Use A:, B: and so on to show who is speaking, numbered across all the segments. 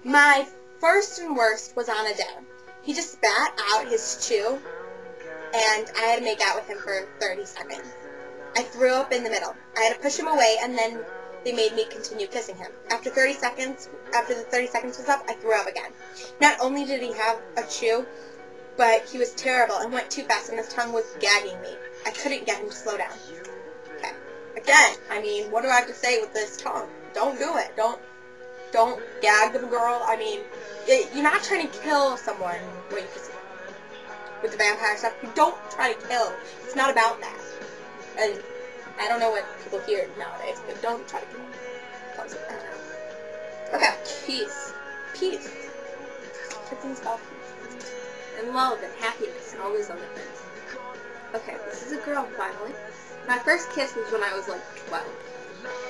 A: My first and worst was on a dad. He just spat out his chew, and I had to make out with him for 30 seconds. I threw up in the middle. I had to push him away, and then they made me continue kissing him. After the 30 seconds was up, I threw up again. Not only did he have a chew, but he was terrible and went too fast, and his tongue was gagging me. I couldn't get him to slow down. Okay. Again, I mean, what do I have to say with this tongue? Don't do it. Don't gag the girl. I mean, you're not trying to kill someone when you kiss them. With the vampire stuff, you don't try to kill. It's not about that. And I don't know what people hear nowadays, but don't try to kill them. Okay, peace. Peace. Everything's about peace. And love and happiness and all those other things. Okay, this is a girl finally. My first kiss was when I was like 12.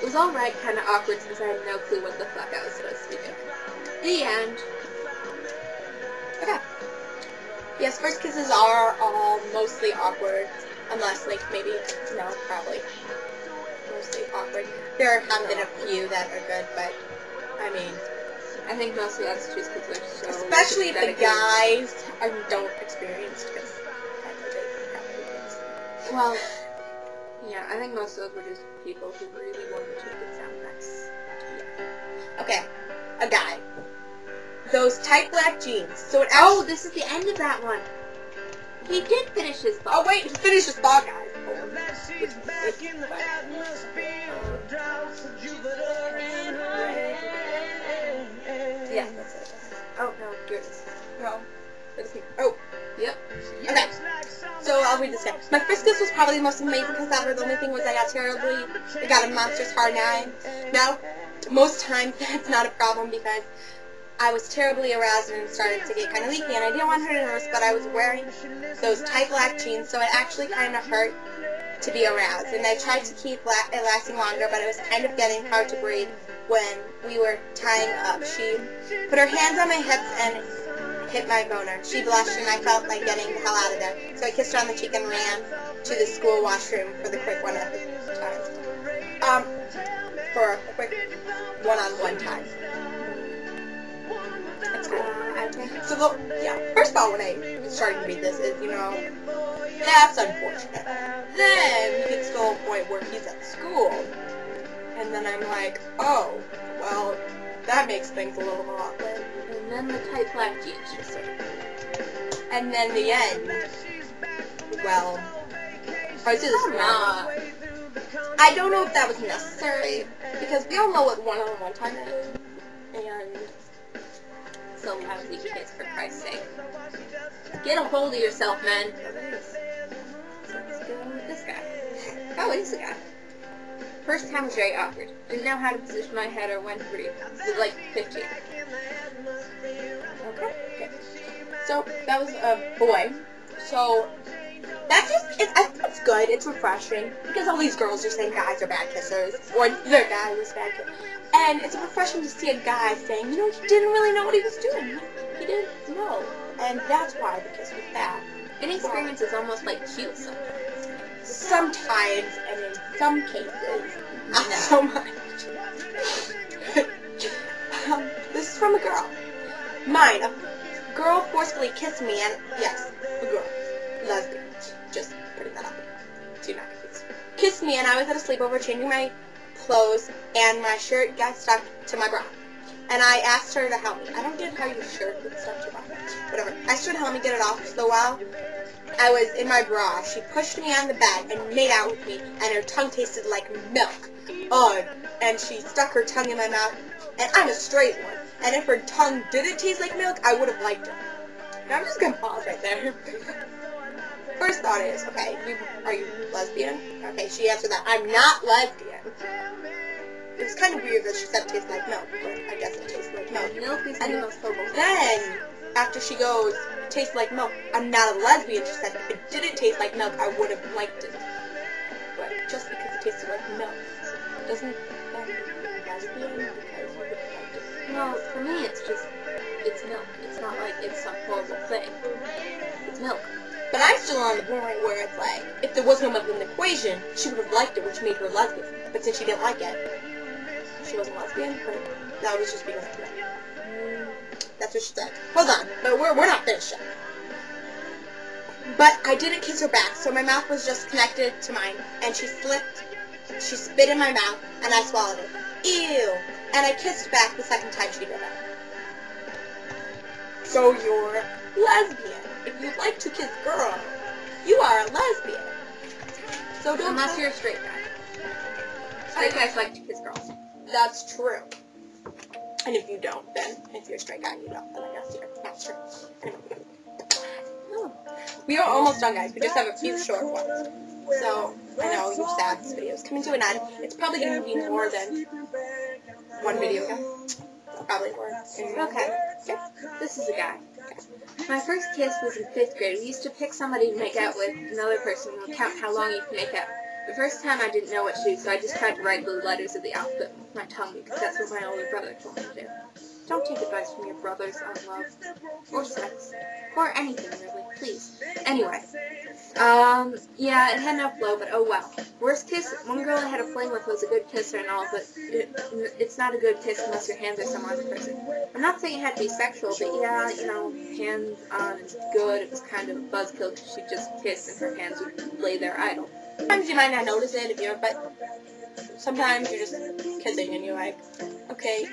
A: It was alright, kind of awkward since I had no clue what the fuck I was supposed to be doing. The end. Okay. Yes, first kisses are all mostly awkward, unless, like, maybe, no, probably mostly awkward. There have been a few that are good, but, I mean,
B: I think mostly that's just because they're so...
A: Especially if the guys don't experience kisses.
B: Well, yeah, I think most of those were just people who really wanted to make it sound nice.
A: Yeah. Okay, a guy. Those tight black jeans. So it
B: oh, this is the end of that one. He did finish his thought.
A: Oh wait, just finish his thought, guys.
B: Yeah, that's it. Oh no, here it is.
A: No. Oh.
B: Yep.
A: Okay. So I'll read this down. My first kiss was probably the most amazing kiss ever. The only thing was I got a monstrous hard 9. Now, most times that's not a problem because I was terribly aroused and started to get kind of leaky, and I didn't want her to notice, but I was wearing those tight black jeans, so it actually kind of hurt to be aroused. And I tried to keep it lasting longer, but it was kind of getting hard to breathe when we were tying up. She put her hands on my hips and hit my boner. She blushed, and I felt like getting the hell out of there. So I kissed her on the cheek and ran to the school washroom for the quick one at the time. For a quick one-on-one time. That's cool. So, first of all, when I started to read this is, that's unfortunate. Then we get to the point where he's at school, and then I'm like, oh, well, that makes things a little more awkward.
B: And then the tight black jeans just started.
A: And then the end, well, I did this wrong. I don't know if that was necessary, because we all know what one-on-one time is, and
B: so lousy kids, for Christ's sake. Get a hold of yourself, man. So let's go with this guy. Oh, it is the guy. First time was very awkward. Didn't know how to position my head or when to breathe. Was like 15.
A: Okay. So that was a boy. So that's just, I think it's good. It's refreshing because all these girls are saying guys are bad kissers, or their guy was bad kisser. And it's refreshing to see a guy saying, he didn't really know what he was doing. He didn't know. And that's why the kiss was bad.
B: Inexperience is almost like cute sometimes.
A: Sometimes, and in some cases, not so much. This is from a girl. Mine. A girl forcefully kissed me, and yes, a girl. Lesbian. Just putting that out there. Do not confuse. Kissed me, and I was at a sleepover changing my clothes, and my shirt got stuck to my bra. And I asked her to help me. I don't get how your shirt gets stuck to your bra. Whatever. I asked her to help me get it off, so while I was in my bra, she pushed me on the bed and made out with me, and her tongue tasted like milk. And she stuck her tongue in my mouth, and I'm a straight one. And if her tongue didn't taste like milk, I would have liked her. And I'm just going to pause right there. First thought is, okay, are you lesbian? Okay, she answered that. I'm not lesbian. It was kind of weird that she said it tastes like milk, but I guess it tastes like milk.
B: Milk is the most noble.
A: Then, after she goes, it tastes like milk, I'm not a lesbian, she said, if it didn't taste like milk, I would have liked it. But just because it tasted like milk, doesn't that make you lesbian because you would have liked it?
B: Well, for me, it's milk. It's not like it's some horrible thing. It's milk.
A: But I'm still on the point where it's like, if there was no milk in the equation, she would have liked it, which made her lesbian. But since she didn't like it, she wasn't lesbian, but that was just because of milk. That's what she said. Hold on, but we're not finished yet. But I didn't kiss her back, so my mouth was just connected to mine, and she spit in my mouth, and I swallowed it. Ew! And I kissed back the second time she did it. So you're lesbian. If you like to kiss girls, you are a lesbian. So don't
B: Unless you're a straight guy. Straight guys like to kiss girls.
A: That's true. And if you don't, then if you're a straight guy and you don't, then I guess you're not true. Anyway. We are almost done, guys. We just have a few short ones. So, I know you're sad this video is coming to an end. It's probably going to be more than one video again. Probably more.
B: Okay. This is a guy. My first kiss was in 5th grade. We used to pick somebody to make out with another person and count how long you can make out. The first time I didn't know what to do, so I just tried to write the letters of the alphabet with my tongue because that's what my older brother told me to do. Don't take advice from your brothers on love, or sex, or anything really, please. Anyway, yeah, it had no flow, but oh well. Worst kiss, one girl I had a fling with was a good kisser and all, but it's not a good kiss unless your hands are some other person. I'm not saying it had to be sexual, but yeah, you know, hands on is good. It was kind of a buzzkill because she'd just kiss and her hands would lay there idle.
A: Sometimes you might not notice it if you're, but sometimes you're just kissing and you're like, okay,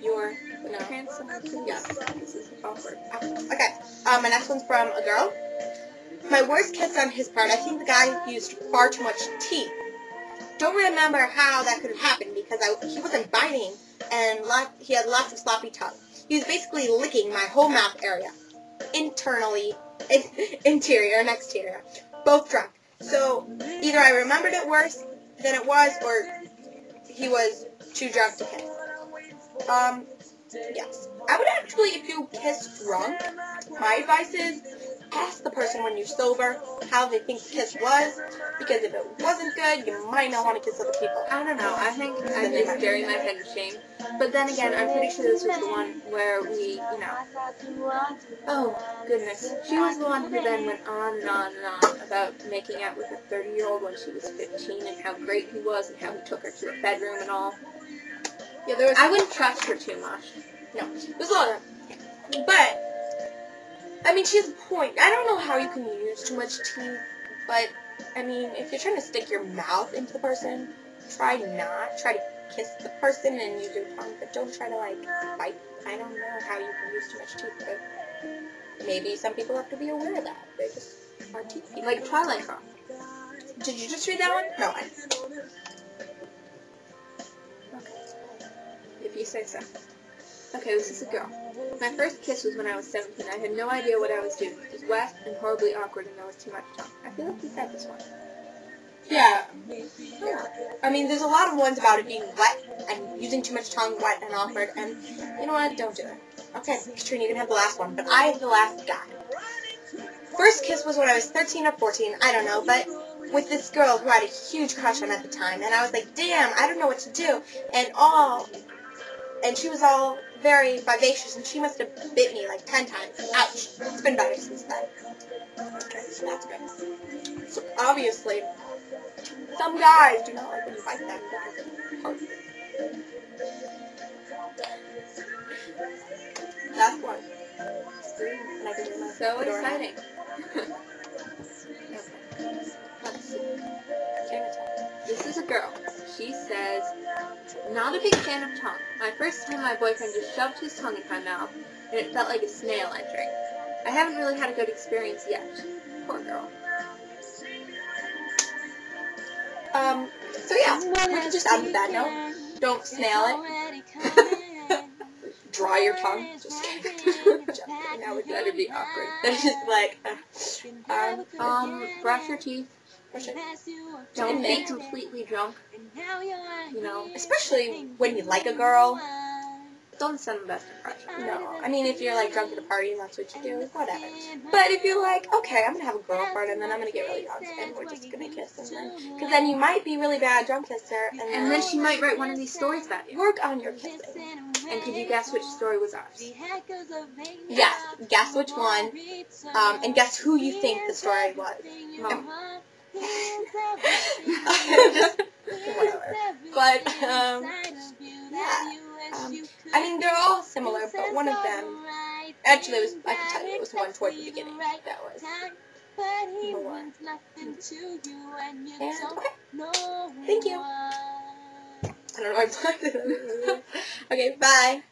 A: you're, no.
B: Handsome.
A: Yeah, this is awkward. Okay, my next one's from a girl. My worst kiss on his part, I think the guy used far too much teeth. Don't remember how that could have happened because he wasn't biting and he had lots of sloppy tongue. He was basically licking my whole mouth area. Internally, interior and exterior. Both drunk. So either I remembered it worse than it was or he was too drunk to kiss. Yes. I would actually, if you kiss drunk, my advice is ask the person when you're sober how they think the kiss was, because if it wasn't good, you might not want to kiss other people.
B: I don't know. I think I'm just burying my head in shame. But then again, I'm pretty sure this was the one where we, you know. Oh, goodness. She was the one who then went on and on and on about making out with a 30-year-old when she was 15 and how great he was and how he took her to a bedroom and all.
A: Yeah,
B: I wouldn't trust her too much.
A: No, there's a lot of them. But, I mean, she has a point. I don't know how you can use too much teeth, but, I mean, if you're trying to stick your mouth into the person, try not. Try to kiss the person and use your tongue, but don't try to, like, bite. I don't know how you can use too much teeth, but maybe some people have to be aware of that. They just are teeth people.
B: Like Twilight Girl.
A: Did you just read that one? No, I didn't.
B: If you say so. Okay, this is a girl. My first kiss was when I was 17. I had no idea what I was doing. It was wet and horribly awkward and there was too much tongue. I feel like we said this one.
A: Yeah. I mean, there's a lot of ones about it being wet and using too much tongue, wet and awkward, and you know what? Don't do it. Okay, Katrina, you can have the last one, but I have the last guy. First kiss was when I was 13 or 14, I don't know, but with this girl who I had a huge crush on at the time, and I was like, damn, I don't know what to do, and she was all very vivacious, and she must have bit me like 10 times. Ouch. It's been better since then. Okay, so that's good. So obviously, some guys do not like when you bite them because it hurts. Last one. And I can do my
B: So exciting.
A: Let's see.
B: This is a girl. She says, not a big fan of tongue. My first time my boyfriend just shoved his tongue in my mouth, and it felt like a snail entering. I haven't really had a good experience yet. Poor girl.
A: So yeah, we can just end with that note. Don't snail it. Dry your tongue. Just kidding. That would be awkward. They're just like,
B: brush your teeth.
A: brush it.
B: Don't be completely drunk. You know,
A: Especially when you like a girl.
B: don't send the best impression.
A: No, I mean, if you're, like, drunk at a party and that's what you do, whatever. But if you're like, okay, I'm going to have a girlfriend and then I'm going to get really drunk and we're just going to kiss and then... Because then you might be really bad drunk kisser
B: And then she might write one of these stories about you.
A: work on your kissing.
B: And could you guess which story was ours?
A: Yes, guess which one, and guess who you think the story was.
B: Mom.
A: Just, whatever. But, yeah. I mean, they're all similar, but one of them. Actually, it was, I can tell you, it was one toward the beginning. That was more. And, okay. Thank you. I don't know why I'm talking. Okay, bye.